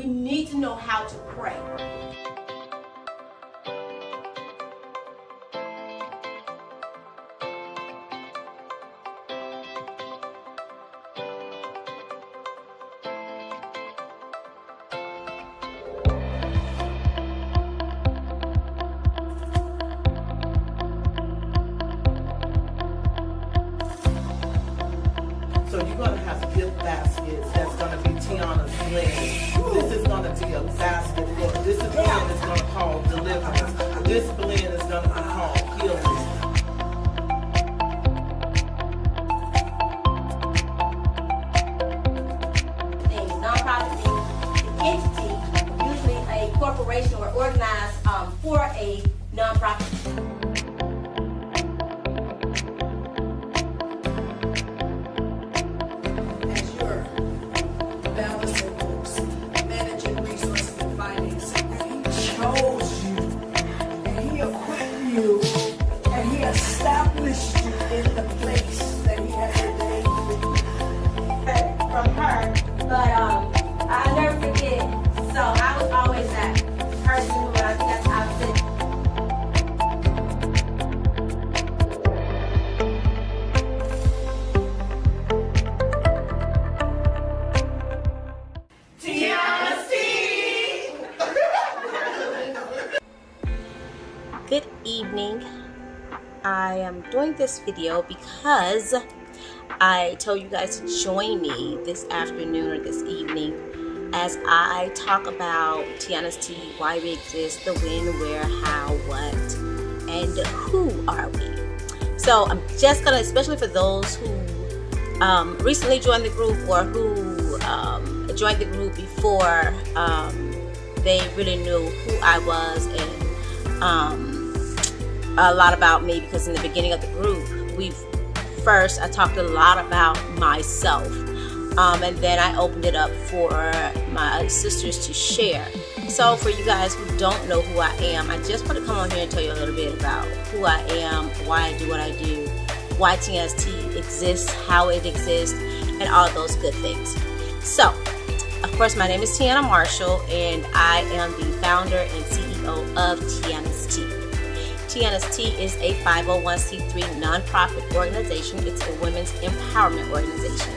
we need to know how to pray. So you're going to have gift baskets. That's going to be Tiana's blend. This is going to be a basket for, this is blend is going to call deliverance. This blend is going to be called healing. A nonprofit entity, usually a corporation or organized for a nonprofit. As your balancing books, managing resources and finances, He chose you, and He equipped you, and He established you in the place that He has ordained for you. From her, but I'll never forget. So I was always that person who I think I was in. Good evening. I am doing this video because I told you guys to join me this afternoon or this evening as I talk about Tiana's Tea, why we exist, the when, where, how, what, and who are we. So I'm just gonna, especially for those who recently joined the group or who joined the group before they really knew who I was and a lot about me, because in the beginning of the group, I talked a lot about myself, and then I opened it up for my sisters to share. So for you guys who don't know who I am, I just want to come on here and tell you a little bit about who I am, why I do what I do, why Tiana's Tea exists, how it exists, and all of those good things. So, of course, my name is Tiana Marshall, and I am the founder and CEO of Tiana's Tea. Tiana's Tea is a 501c3 nonprofit organization. It's a women's empowerment organization.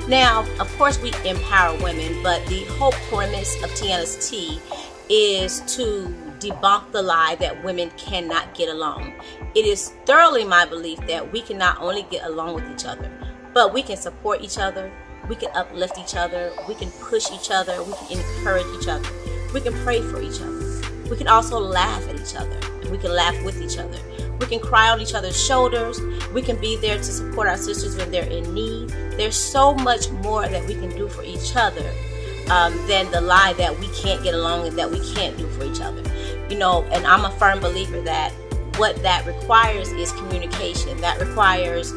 Now, of course, we empower women, but the whole premise of Tiana's Tea is to debunk the lie that women cannot get along. It is thoroughly my belief that we can not only get along with each other, but we can support each other, we can uplift each other, we can push each other, we can encourage each other, we can pray for each other, we can also laugh at each other. We can laugh with each other. We can cry on each other's shoulders. We can be there to support our sisters when they're in need. There's so much more that we can do for each other than the lie that we can't get along and that we can't do for each other. You know, and I'm a firm believer that what that requires is communication. That requires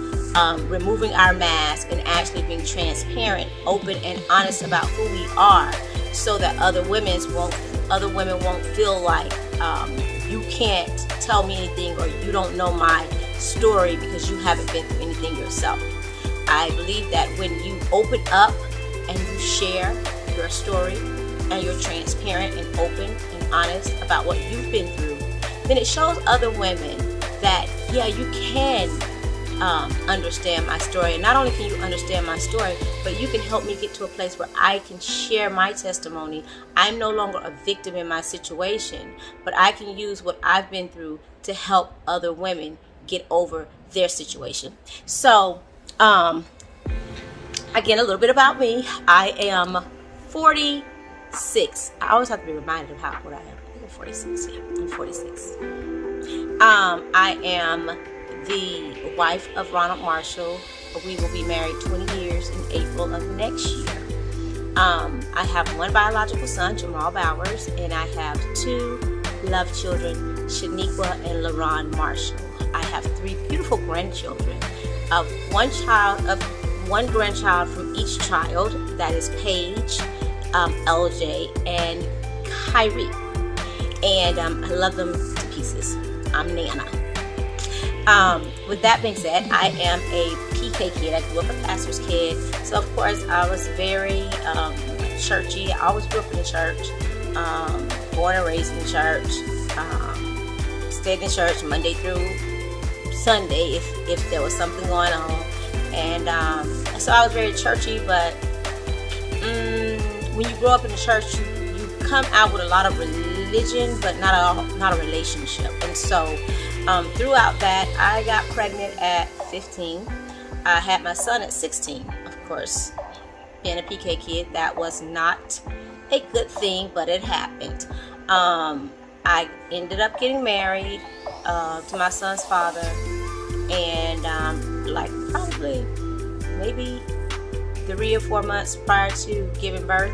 removing our mask and actually being transparent, open, and honest about who we are, so that other women won't feel like you can't tell me anything, or you don't know my story because you haven't been through anything yourself. I believe that when you open up and you share your story and you're transparent and open and honest about what you've been through, then it shows other women that, yeah, you can understand my story. And not only can you understand my story, but you can help me get to a place where I can share my testimony. I'm no longer a victim in my situation, but I can use what I've been through to help other women get over their situation. So, again, a little bit about me. I am 46. I always have to be reminded of what I am. I think I'm 46. Yeah, I'm 46. I am the wife of Ronald Marshall. We will be married 20 years in April of next year. I have one biological son, Jamal Bowers, and I have two love children, Shaniqua and LaRon Marshall. I have three beautiful grandchildren, one grandchild from each child. That is Paige, LJ, and Kyrie. And I love them to pieces. I'm Nana. With that being said, I am a PK kid. I grew up a pastor's kid, so of course I was very churchy. I always grew up in the church, born and raised in the church, stayed in church Monday through Sunday if there was something going on. And so I was very churchy, but when you grow up in the church, you come out with a lot of religion, but not a relationship. And so throughout that, I got pregnant at 15. I had my son at 16. Of course, being a PK kid, that was not a good thing, but it happened. I ended up getting married to my son's father, and like probably maybe 3 or 4 months prior to giving birth,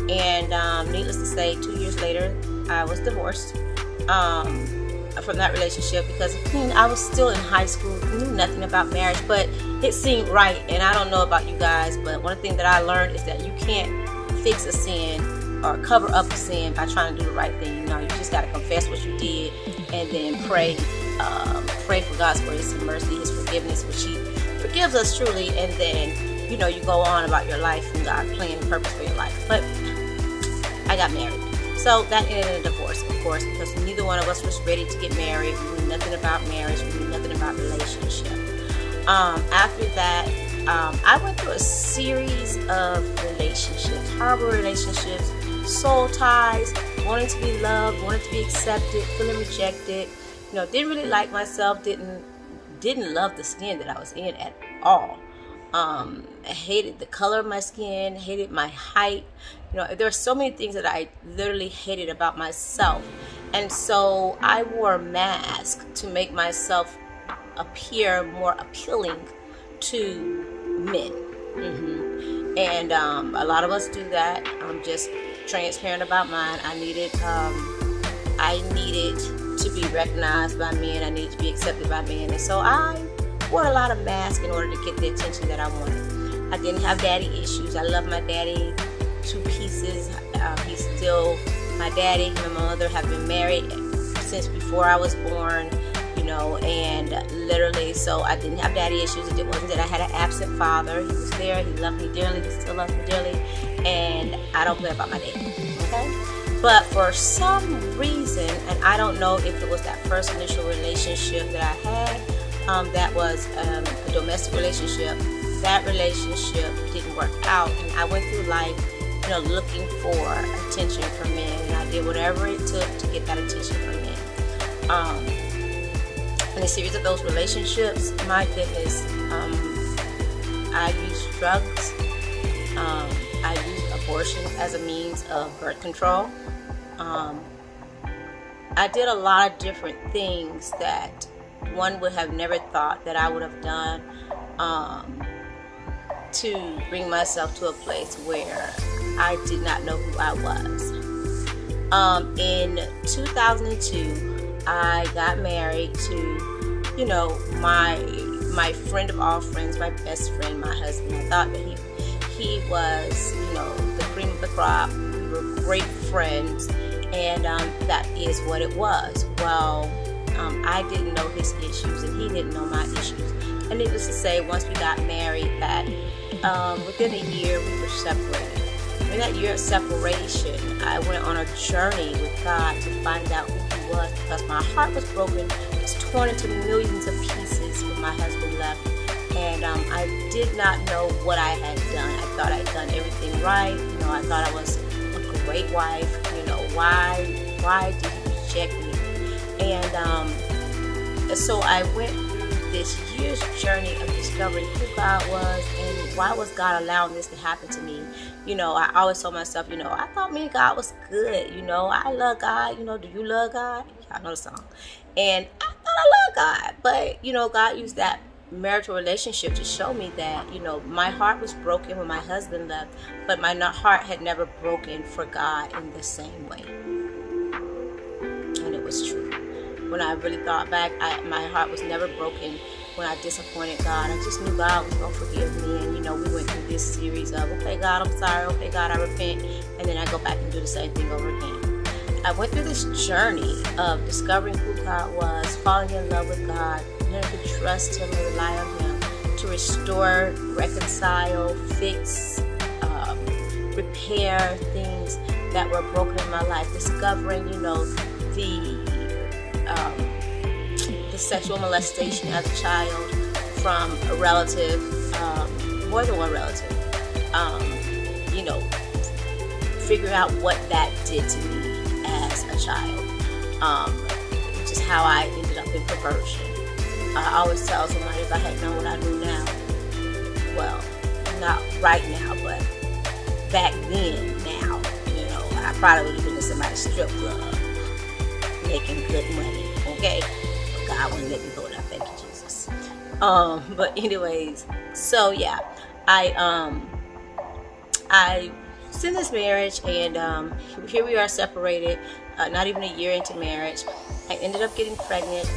and needless to say, 2 years later I was divorced from that relationship, because I was still in high school, knew nothing about marriage, but it seemed right. And I don't know about you guys, but one thing that I learned is that you can't fix a sin or cover up a sin by trying to do the right thing. You just got to confess what you did, and then pray for God's grace and mercy, His forgiveness, which He forgives us truly, and then you go on about your life and God's plan and purpose for your life. But I got married, so that ended in a divorce, of course, because neither one of us was ready to get married. We knew nothing about marriage. We knew nothing about relationship. After that, I went through a series of relationships, horrible relationships, soul ties, wanting to be loved, wanting to be accepted, feeling rejected. Didn't really like myself, didn't love the skin that I was in at all. I hated the color of my skin, hated my height. There were so many things that I literally hated about myself. And so I wore a mask to make myself appear more appealing to men. And a lot of us do that. I'm just transparent about mine. I needed to be recognized by men. I needed to be accepted by men. And so I wore a lot of masks in order to get the attention that I wanted. I didn't have daddy issues. I love my daddy to pieces. He's still my daddy. Him and my mother have been married since before I was born, and literally, so I didn't have daddy issues. It wasn't that I had an absent father. He was there. He loved me dearly. He still loves me dearly. And I don't play about my daddy. Okay? But for some reason, and I don't know if it was that first initial relationship that I had, that was a domestic relationship. That relationship didn't work out, and I went through life, looking for attention from men, and I did whatever it took to get that attention from men. In a series of those relationships, my goodness, I used drugs. I used abortion as a means of birth control. I did a lot of different things that one would have never thought that I would have done to bring myself to a place where I did not know who I was. In 2002, I got married to, my friend of all friends, my best friend, my husband. I thought that he was, the cream of the crop. We were great friends, and that is what it was. Well, I didn't know his issues, and he didn't know my issues. And needless to say, once we got married, that within a year we were separated. In that year of separation, I went on a journey with God to find out who He was, because my heart was broken. It was torn into millions of pieces when my husband left, and I did not know what I had done. I thought I'd done everything right. I thought I was a great wife. Why did He reject me? And so I went through this year's journey of discovering who God was and why was God allowing this to happen to me. I always told myself, I thought me and God was good. I love God. Do you love God? I know the song. And I thought I loved God. But, God used that marital relationship to show me that, my heart was broken when my husband left, but my heart had never broken for God in the same way. And it was true. When I really thought back, my heart was never broken when I disappointed God. I just knew God was going to forgive me. And, we went through this series of, okay, God, I'm sorry. Okay, God, I repent. And then I go back and do the same thing over again. I went through this journey of discovering who God was, falling in love with God, learning to trust Him and rely on Him, to restore, reconcile, fix, repair things that were broken in my life, discovering, you know, the sexual molestation as a child from a relative, more than one relative, you know, figure out what that did to me as a child, which is how I ended up in perversion. I always tell somebody, if I had known what I do now, well, not right now, but back then, now, you know, I probably would have been in somebody's strip club making good money, okay? But God wouldn't let me go there, thank you, Jesus. But anyways, so yeah, I was in this marriage, and here we are separated, not even a year into marriage. I ended up getting pregnant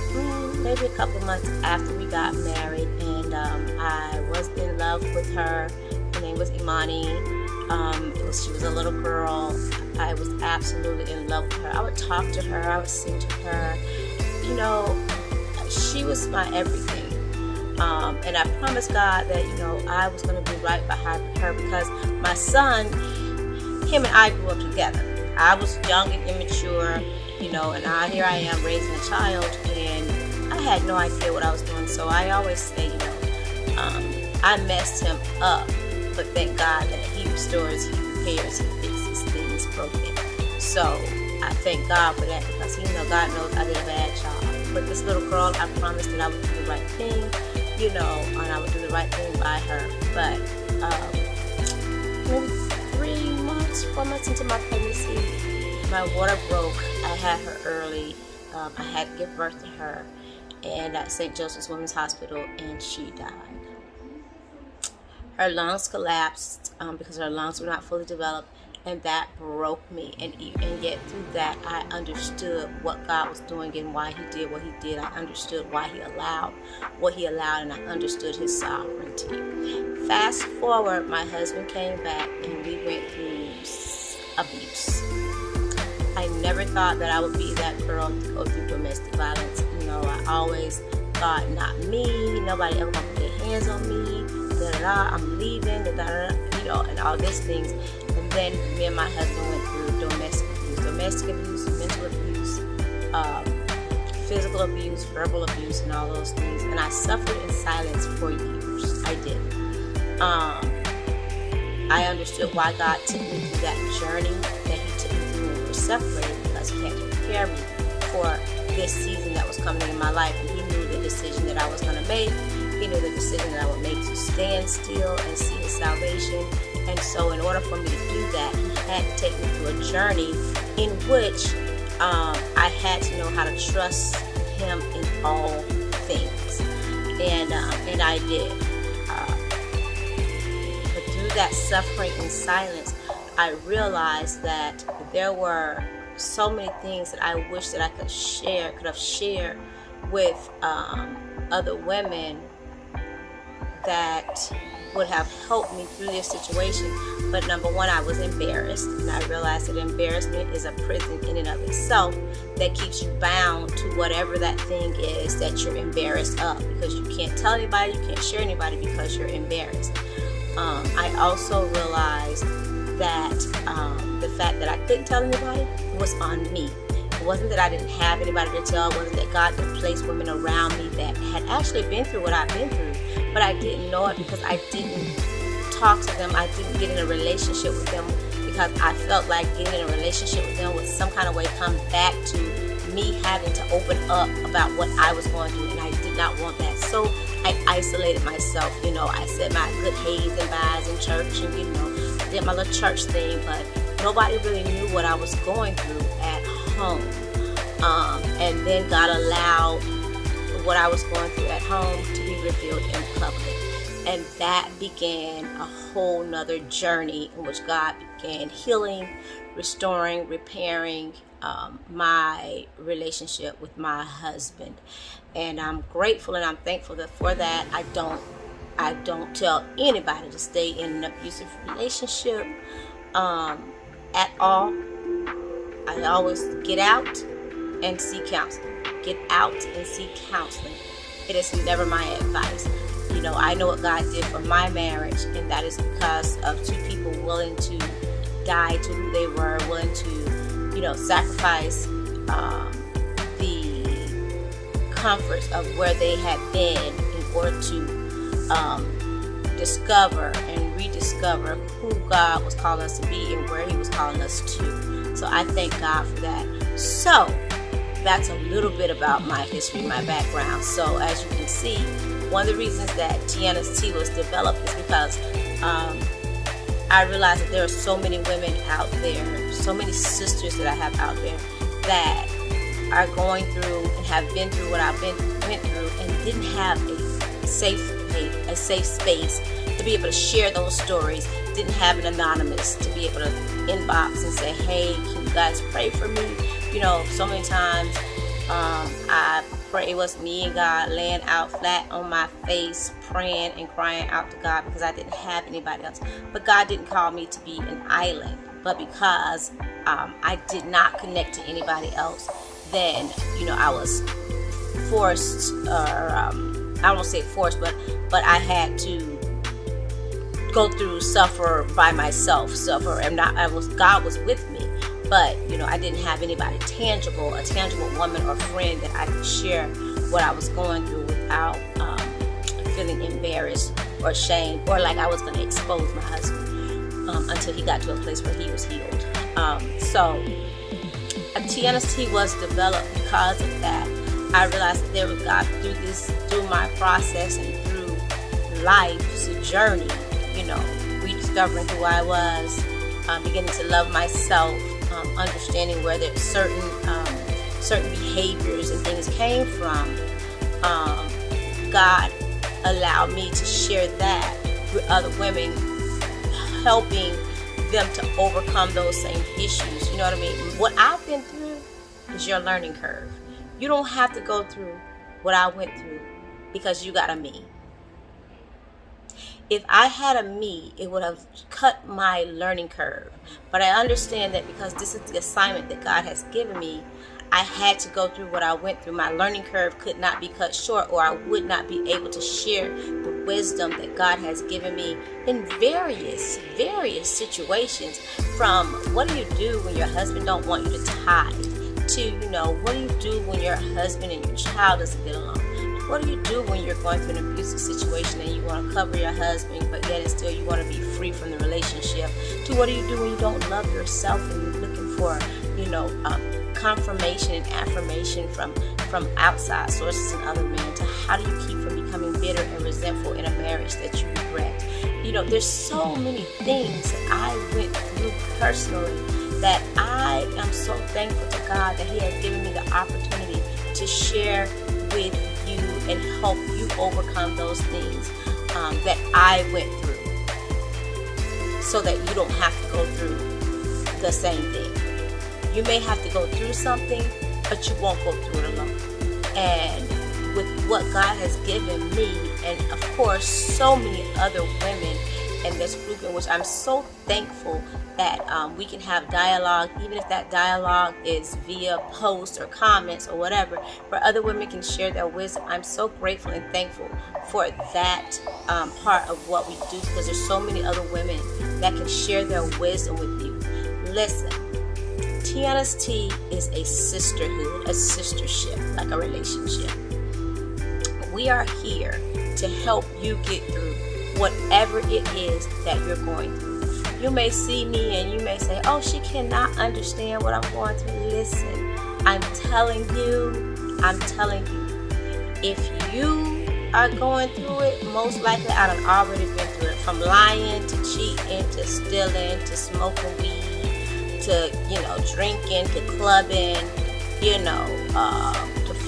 maybe a couple of months after we got married, and I was in love with her. Her name was Imani. She was a little girl. I was absolutely in love with her. I would talk to her. I would sing to her. You know, she was my everything. And I promised God that, you know, I was going to be right behind her, because my son, him and I grew up together. I was young and immature, you know, and here I am raising a child, and I had no idea what I was doing. So I always say, you know, I messed him up, but thank God that He restores, He repairs, He fixes things broken. So I thank God for that, because you know, God knows I did a bad job. But this little girl, I promised that I would do the right thing, you know, and I would do the right thing by her. But maybe 4 months into my pregnancy, my water broke. I had her early. I had to give birth to her, and at St. Joseph's Women's Hospital, and she died. Her lungs collapsed because her lungs were not fully developed, and that broke me. And yet through that, I understood what God was doing and why He did what He did. I understood why He allowed what He allowed, and I understood His sovereignty. Fast forward, my husband came back, and we went through abuse. I never thought that I would be that girl to go through domestic violence. You know, I always thought, not me, nobody ever gonna put their hands on me, I'm leaving, you know, and all these things. And then me and my husband went through domestic abuse, mental abuse, physical abuse, verbal abuse, and all those things. And I suffered in silence for years. I did. I understood why God took me through that journey that He took me through when we were separated, because He had to prepare me for this season that was coming in my life. And He knew the decision that I was going to make. He knew the decision that I would make to stand still and see His salvation. And so in order for me to do that, He had to take me through a journey in which I had to know how to trust Him in all things. And I did. But through that suffering in silence, I realized that there were so many things that I wish that I could have shared with other women that would have helped me through this situation. But number one, I was embarrassed, and I realized that embarrassment is a prison in and of itself that keeps you bound to whatever that thing is that you're embarrassed of, because you can't tell anybody, you can't share anybody because you're embarrassed. I also realized that the fact that I couldn't tell anybody was on me. It wasn't that I didn't have anybody to tell. It wasn't that God didn't place women around me that had actually been through what I've been through, but I didn't know it because I didn't talk to them. I didn't get in a relationship with them, because I felt like getting in a relationship with them would some kind of way come back to me having to open up about what I was going through, and I did not want that. So I isolated myself. You know, I said my good hays and byes in church, and you know, did my little church thing, but nobody really knew what I was going through at home. And then God allowed what I was going through at home to be revealed in public. And that began a whole nother journey in which God began healing, restoring, repairing my relationship with my husband. And I'm grateful and I'm thankful for that. I don't tell anybody to stay in an abusive relationship at all. I always get out and seek counseling. Get out and seek counseling. It is never my advice. You know, I know what God did for my marriage, and that is because of two people willing to die to who they were, willing to, sacrifice the comforts of where they had been in order to discover and rediscover who God was calling us to be and where He was calling us to. So I thank God for that. So that's a little bit about my history, my background. So as you can see, one of the reasons that Tiana's Tea was developed is because I realized that there are so many women out there, so many sisters that I have out there that are going through and have been through what I've went through and didn't have a safe space to be able to share those stories, didn't have an anonymous to be able to inbox and say, hey, can you guys pray for me? So many times I pray it was me and God laying out flat on my face, praying and crying out to God because I didn't have anybody else. But God didn't call me to be an island. But because I did not connect to anybody else, then I was forced, or I won't say forced, but I had to go through, suffer by myself, and God was with me. But I didn't have anybody tangible, a tangible woman or friend that I could share what I was going through without feeling embarrassed or ashamed, or like I was going to expose my husband until he got to a place where he was healed. So Tiana's Tea was developed because of that. I realized that there was God through my process and through life's journey, rediscovering who I was, beginning to love myself, understanding where there's certain behaviors and things came from. God allowed me to share that with other women, helping them to overcome those same issues. You know what I mean? What I've been through is your learning curve. You don't have to go through what I went through because you got a me. If I had a me, it would have cut my learning curve. But I understand that because this is the assignment that God has given me, I had to go through what I went through. My learning curve could not be cut short, or I would not be able to share the wisdom that God has given me in various situations. From what do you do when your husband don't want you to tithe, to, what do you do when your husband and your child doesn't get along? What do you do when you're going through an abusive situation and you want to cover your husband, but yet and still you want to be free from the relationship? To what do you do when you don't love yourself and you're looking for, confirmation and affirmation from outside sources and other men? To how do you keep from becoming bitter and resentful in a marriage that you regret? There's so many things that I went through personally that I am so thankful to God that He has given me the opportunity to share with you and help you overcome those things that I went through, so that you don't have to go through the same thing. You may have to go through something, but you won't go through it alone. And with what God has given me, and of course so many other women in this group, in which I'm so thankful that we can have dialogue, even if that dialogue is via posts or comments or whatever, where other women can share their wisdom. I'm so grateful and thankful for that part of what we do, because there's so many other women that can share their wisdom with you. Listen, Tiana's Tea is a sisterhood, a sistership, like a relationship. We are here to help you get through whatever it is that you're going through. You may see me and you may say, oh, she cannot understand what I'm going through. Listen, I'm telling you, if you are going through it, most likely I done already been through it. From lying to cheating to stealing to smoking weed to, drinking to clubbing, to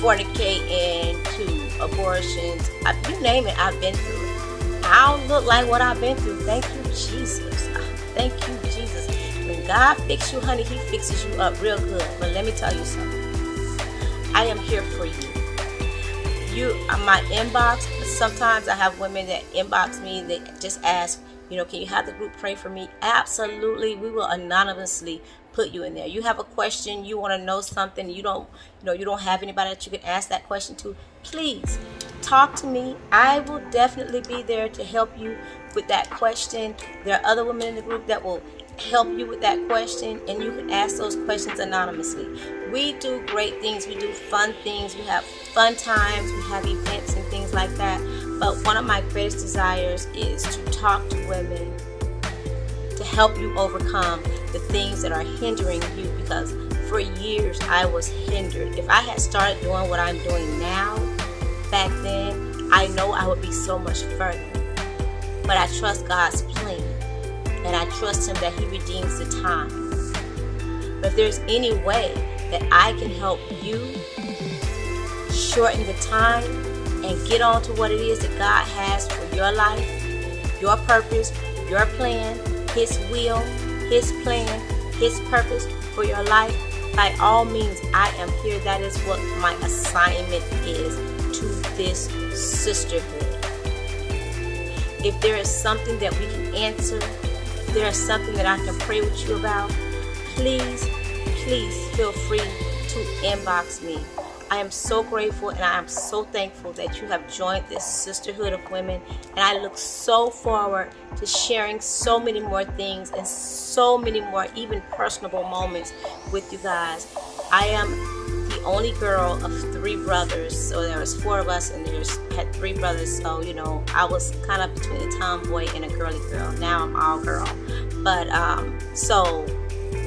fornicating to abortions. You name it, I've been through it. I don't look like what I've been through. Thank you, Jesus. Thank you, Jesus. When God fixes you, honey, He fixes you up real good. But let me tell you something. I am here for you. My inbox, sometimes I have women that inbox me, they just ask, can you have the group pray for me? Absolutely. We will anonymously put you in there. You have a question, you want to know something, you don't have anybody that you can ask that question to, please talk to me. I will definitely be there to help you with that question. There are other women in the group that will help you with that question, and you can ask those questions anonymously. We do great things, we do fun things, we have fun times, we have events and things like that. But one of my greatest desires is to talk to women, to help you overcome the things that are hindering you, because for years I was hindered. If I had started doing what I'm doing now back then, I know I would be so much further. But I trust God's plan, and I trust Him that He redeems the time. But if there's any way that I can help you shorten the time and get on to what it is that God has for your life, your purpose, your plan, His will, His plan, His purpose for your life, by all means, I am here. That is what my assignment is to this sisterhood. If there is something that we can answer, if there is something that I can pray with you about, please feel free to inbox me. I am so grateful and I am so thankful that you have joined this sisterhood of women, and I look so forward to sharing so many more things and so many more even personable moments with you guys. I am the only girl of 3 brothers, so there was 4 of us and had 3 brothers, so I was kind of between a tomboy and a girly girl. Now I'm all girl, but so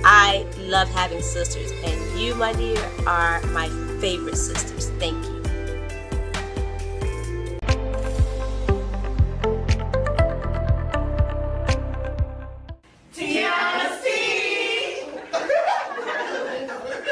I love having sisters, and you, my dear, are my favorite sisters. Thank you.